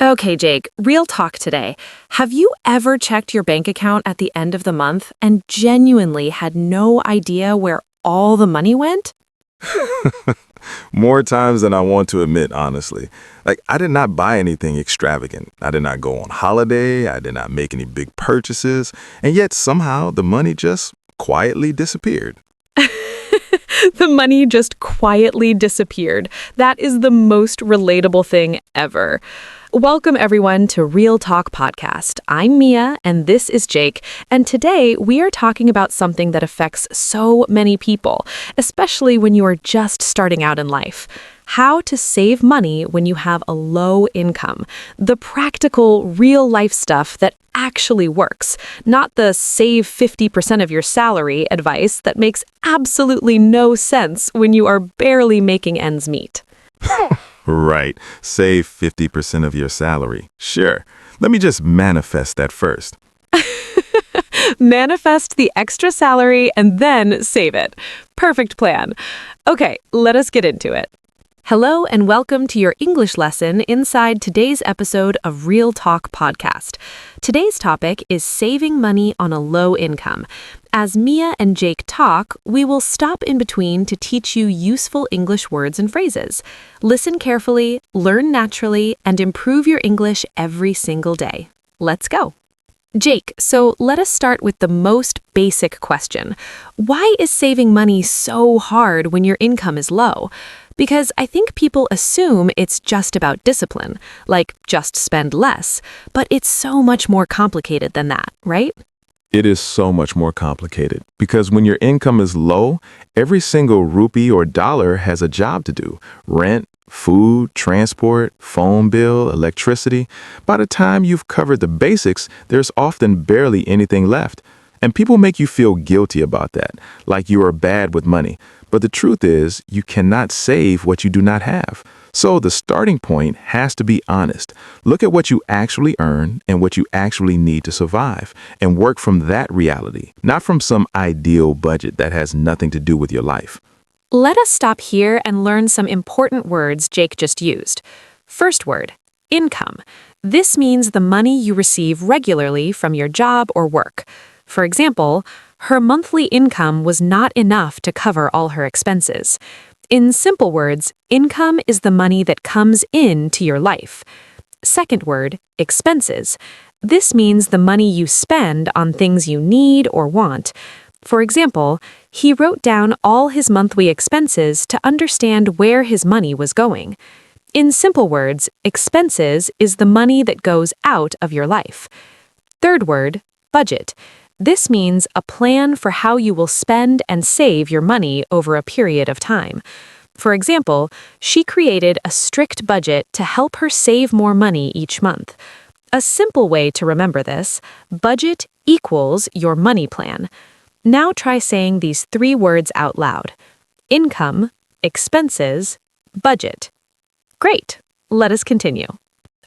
Okay, Jake, real talk today. Have you ever checked your bank account at the end of the month and genuinely had no idea where all the money went? More times than I want to admit, honestly. Like, I did not buy anything extravagant. I did not go on holiday. I did not make any big purchases. And yet, somehow, the money just quietly disappeared. The money just quietly disappeared. That is the most relatable thing ever. Welcome, everyone, to Real Talk Podcast. I'm Mia, and this is Jake. And today, we are talking about something that affects so many people, especially when you are just starting out in life. How to save money when you have a low income. The practical, real-life stuff that actually works, not the save 50% of your salary advice that makes absolutely no sense when you are barely making ends meet. Right. Save 50% of your salary. Sure. Let me just manifest that first. Manifest the extra salary and then save it. Perfect plan. Okay, let us get into it. Hello and welcome to your English lesson inside today's episode of Real Talk Podcast. Today's topic is saving money on a low income. As Mia and Jake talk, we will stop in between to teach you useful English words and phrases. Listen carefully, learn naturally, and improve your English every single day. Let's go. Jake, so let us start with the most basic question. Why is saving money so hard when your income is low? Because I think people assume it's just about discipline, like just spend less, but it's so much more complicated than that, right? It is so much more complicated because when your income is low, every single rupee or dollar has a job to do. Rent, food, transport, phone bill, electricity. By the time you've covered the basics, there's often barely anything left. And people make you feel guilty about that, like you are bad with money. But the truth is, you cannot save what you do not have. So the starting point has to be honest. Look at what you actually earn and what you actually need to survive, and work from that reality, not from some ideal budget that has nothing to do with your life. Let us stop here and learn some important words Jake just used. First word, income. This means the money you receive regularly from your job or work. For example, her monthly income was not enough to cover all her expenses. In simple words, income is the money that comes into your life. Second word, expenses. This means the money you spend on things you need or want. For example, he wrote down all his monthly expenses to understand where his money was going. In simple words, expenses is the money that goes out of your life. Third word, budget. This means a plan for how you will spend and save your money over a period of time. For example, she created a strict budget to help her save more money each month. A simple way to remember this, budget equals your money plan. Now try saying these three words out loud. Income, expenses, budget. Great. Let us continue.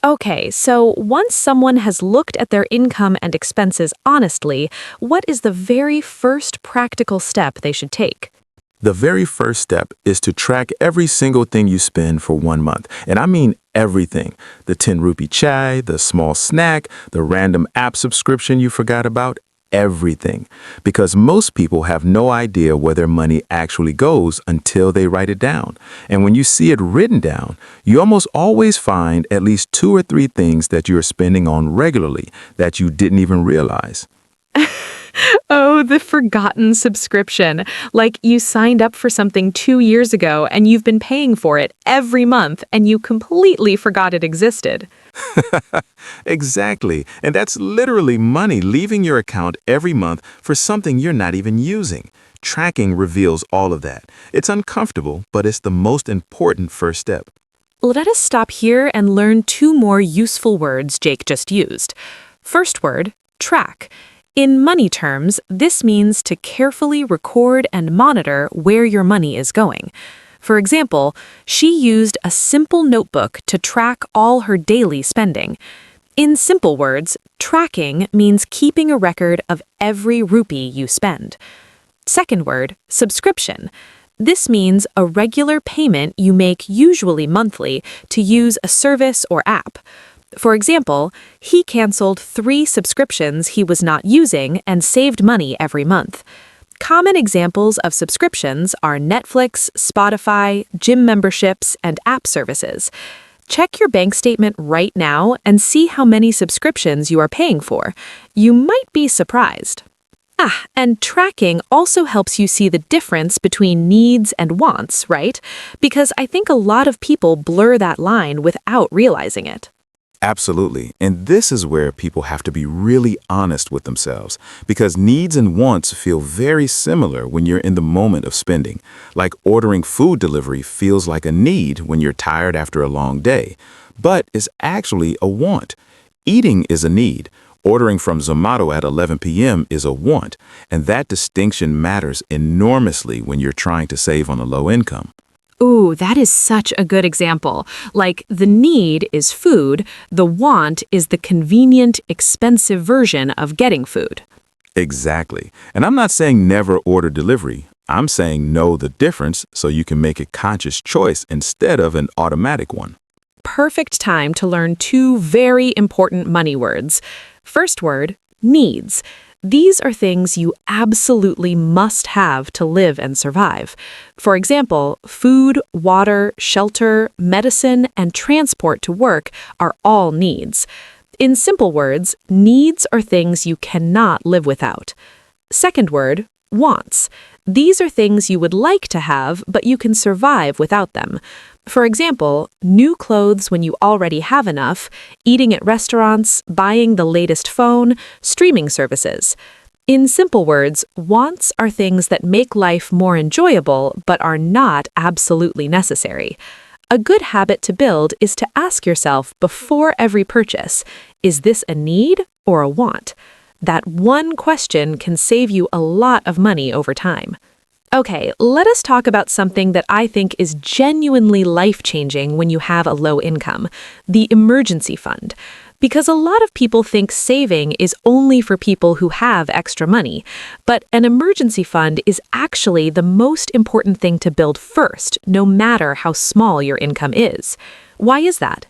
Okay, so once someone has looked at their income and expenses honestly, what is the very first practical step they should take? The very first step is to track every single thing you spend for 1 month. And I mean everything. The 10 rupee chai, the small snack, the random app subscription you forgot about, everything. Because most people have no idea where their money actually goes until they write it down. And when you see it written down, you almost always find at least 2 or 3 things that you're spending on regularly that you didn't even realize. Oh, the forgotten subscription. Like you signed up for something 2 years ago and you've been paying for it every month and you completely forgot it existed. Exactly. And that's literally money leaving your account every month for something you're not even using. Tracking reveals all of that. It's uncomfortable, but it's the most important first step. Let us stop here and learn 2 more useful words Jake just used. First word, track. In money terms, this means to carefully record and monitor where your money is going. For example, she used a simple notebook to track all her daily spending. In simple words, tracking means keeping a record of every rupee you spend. Second word, subscription. This means a regular payment you make usually monthly to use a service or app. For example, he canceled 3 subscriptions he was not using and saved money every month. Common examples of subscriptions are Netflix, Spotify, gym memberships, and app services. Check your bank statement right now and see how many subscriptions you are paying for. You might be surprised. And tracking also helps you see the difference between needs and wants, right? Because I think a lot of people blur that line without realizing it. Absolutely. And this is where people have to be really honest with themselves because needs and wants feel very similar when you're in the moment of spending. Like ordering food delivery feels like a need when you're tired after a long day, but is actually a want. Eating is a need. Ordering from Zomato at 11 p.m. is a want, and that distinction matters enormously when you're trying to save on a low income. Ooh, that is such a good example. Like, the need is food, the want is the convenient, expensive version of getting food. Exactly. And I'm not saying never order delivery. I'm saying know the difference so you can make a conscious choice instead of an automatic one. Perfect time to learn 2 very important money words. First word, needs. These are things you absolutely must have to live and survive. For example, food, water, shelter, medicine, and transport to work are all needs. In simple words, needs are things you cannot live without. Second word, wants. These are things you would like to have, but you can survive without them. For example, new clothes when you already have enough, eating at restaurants, buying the latest phone, streaming services. In simple words, wants are things that make life more enjoyable but are not absolutely necessary. A good habit to build is to ask yourself before every purchase, is this a need or a want? That one question can save you a lot of money over time. Okay, let us talk about something that I think is genuinely life-changing when you have a low income, the emergency fund. Because a lot of people think saving is only for people who have extra money, but an emergency fund is actually the most important thing to build first, no matter how small your income is. Why is that?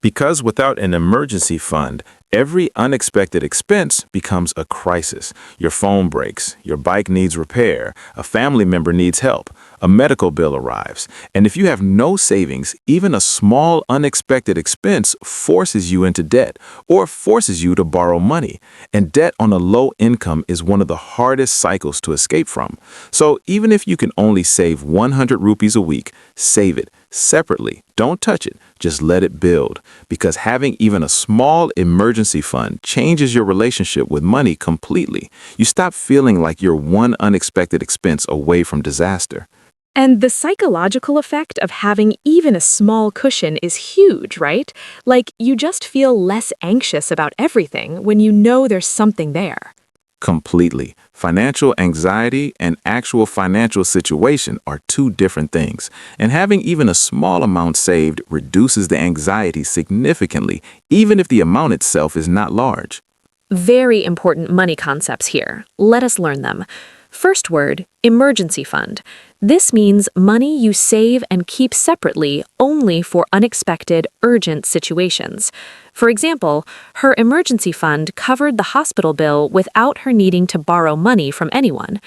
Because without an emergency fund, every unexpected expense becomes a crisis. Your phone breaks, your bike needs repair, a family member needs help, a medical bill arrives. And if you have no savings, even a small unexpected expense forces you into debt or forces you to borrow money. And debt on a low income is one of the hardest cycles to escape from. So even if you can only save 100 rupees a week, save it separately. Don't touch it. Just let it build. Because having even a small emergency fund changes your relationship with money completely. You stop feeling like you're one unexpected expense away from disaster. And the psychological effect of having even a small cushion is huge, right? Like, you just feel less anxious about everything when you know there's something there. Completely. Financial anxiety and actual financial situation are 2 different things. And having even a small amount saved reduces the anxiety significantly, even if the amount itself is not large. Very important money concepts here. Let us learn them. First word, emergency fund. This means money you save and keep separately only for unexpected, urgent situations. For example, her emergency fund covered the hospital bill without her needing to borrow money from anyone.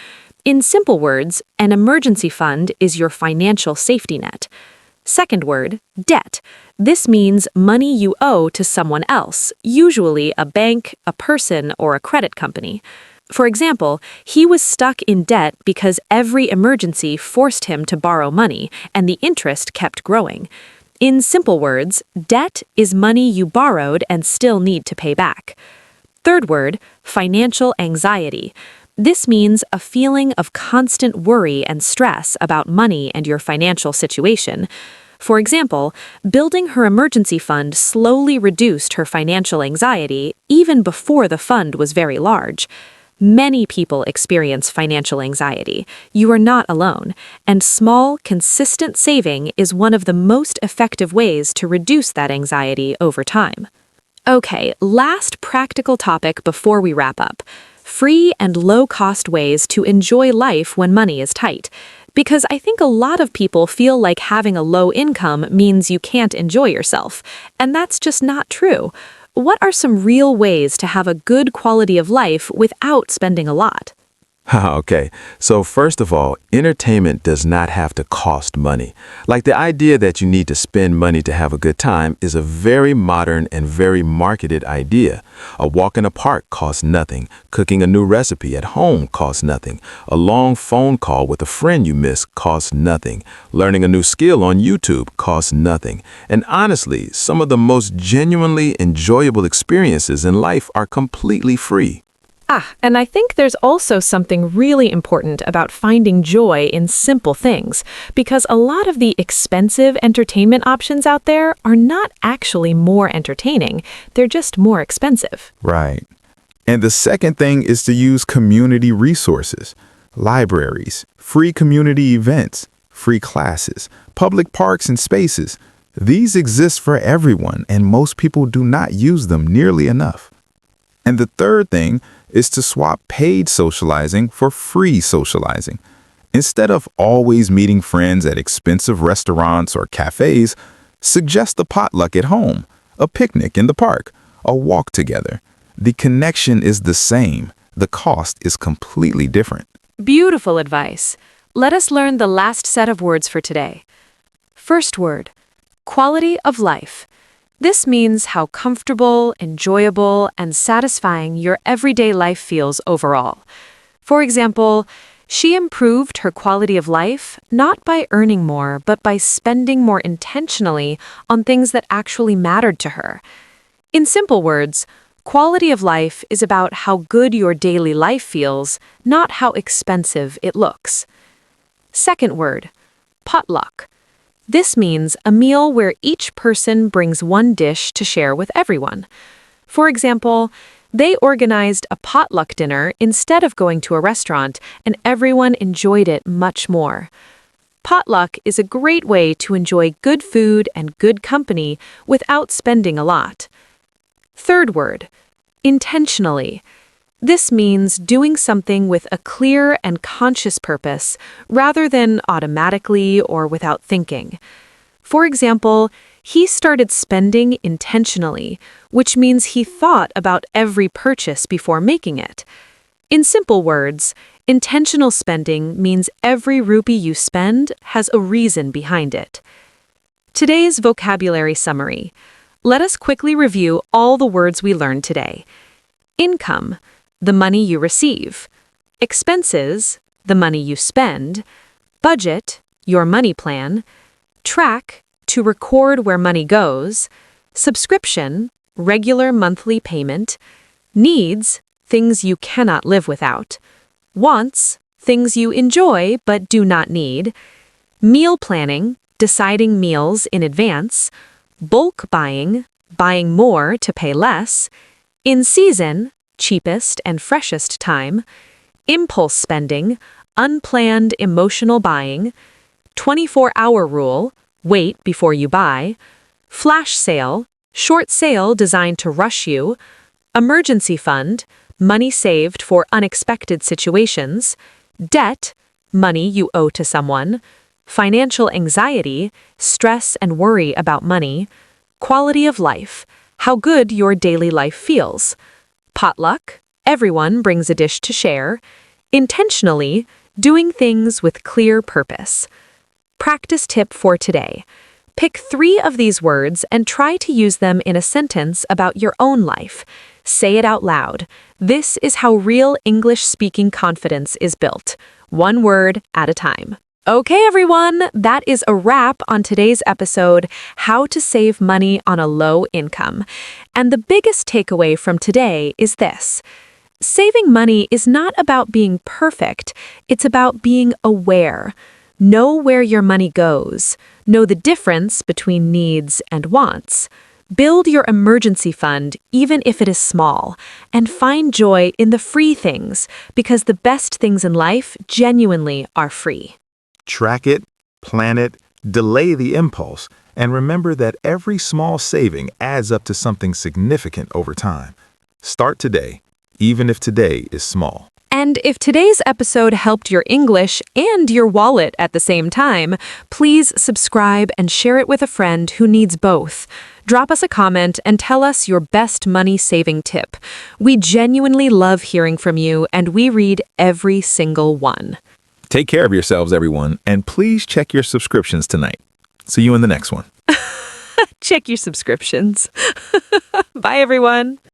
In simple words, an emergency fund is your financial safety net. Second word, debt. This means money you owe to someone else, usually a bank, a person, or a credit company. For example, he was stuck in debt because every emergency forced him to borrow money, and the interest kept growing. In simple words, debt is money you borrowed and still need to pay back. Third word, financial anxiety. This means a feeling of constant worry and stress about money and your financial situation. For example, building her emergency fund slowly reduced her financial anxiety even before the fund was very large. Many people experience financial anxiety. You are not alone, and small, consistent saving is one of the most effective ways to reduce that anxiety over time. Okay, last practical topic before we wrap up. Free and low-cost ways to enjoy life when money is tight. because I think a lot of people feel like having a low income means you can't enjoy yourself, and that's just not true. What are some real ways to have a good quality of life without spending a lot? Okay, so first of all, entertainment does not have to cost money. Like the idea that you need to spend money to have a good time is a very modern and very marketed idea. A walk in a park costs nothing. Cooking a new recipe at home costs nothing. A long phone call with a friend you miss costs nothing. Learning a new skill on YouTube costs nothing. And honestly, some of the most genuinely enjoyable experiences in life are completely free. And I think there's also something really important about finding joy in simple things, because a lot of the expensive entertainment options out there are not actually more entertaining, they're just more expensive. Right. And the second thing is to use community resources, libraries, free community events, free classes, public parks and spaces. These exist for everyone, and most people do not use them nearly enough. And the third thing is to swap paid socializing for free socializing. Instead of always meeting friends at expensive restaurants or cafes, suggest a potluck at home, a picnic in the park, a walk together. The connection is the same. The cost is completely different. Beautiful advice. Let us learn the last set of words for today. First word, quality of life. This means how comfortable, enjoyable, and satisfying your everyday life feels overall. For example, she improved her quality of life not by earning more, but by spending more intentionally on things that actually mattered to her. In simple words, quality of life is about how good your daily life feels, not how expensive it looks. Second word, potluck. This means a meal where each person brings one dish to share with everyone. For example, they organized a potluck dinner instead of going to a restaurant, and everyone enjoyed it much more. Potluck is a great way to enjoy good food and good company without spending a lot. Third word, intentionally. This means doing something with a clear and conscious purpose rather than automatically or without thinking. For example, he started spending intentionally, which means he thought about every purchase before making it. In simple words, intentional spending means every rupee you spend has a reason behind it. Today's vocabulary summary. Let us quickly review all the words we learned today. Income, the money you receive. Expenses, the money you spend. Budget, your money plan. Track, to record where money goes. Subscription, regular monthly payment. Needs, things you cannot live without. Wants, things you enjoy but do not need. Meal planning, deciding meals in advance. Bulk buying, buying more to pay less. In season, cheapest and freshest time. Impulse spending, unplanned emotional buying. 24-hour rule, wait before you buy. Flash sale, short sale designed to rush you. Emergency fund, money saved for unexpected situations. Debt, money you owe to someone. Financial anxiety, stress and worry about money. Quality of life, how good your daily life feels. Potluck, everyone brings a dish to share. Intentionally, doing things with clear purpose. Practice tip for today. Pick 3 of these words and try to use them in a sentence about your own life. Say it out loud. This is how real English-speaking confidence is built, one word at a time. Okay, everyone, that is a wrap on today's episode, How to Save Money on a Low Income. And the biggest takeaway from today is this. Saving money is not about being perfect, it's about being aware. Know where your money goes. Know the difference between needs and wants. Build your emergency fund, even if it is small, and find joy in the free things, because the best things in life genuinely are free. Track it, plan it, delay the impulse, and remember that every small saving adds up to something significant over time. Start today, even if today is small. And if today's episode helped your English and your wallet at the same time, please subscribe and share it with a friend who needs both. Drop us a comment and tell us your best money-saving tip. We genuinely love hearing from you, and we read every single one. Take care of yourselves, everyone, and please check your subscriptions tonight. See you in the next one. Check your subscriptions. Bye, everyone.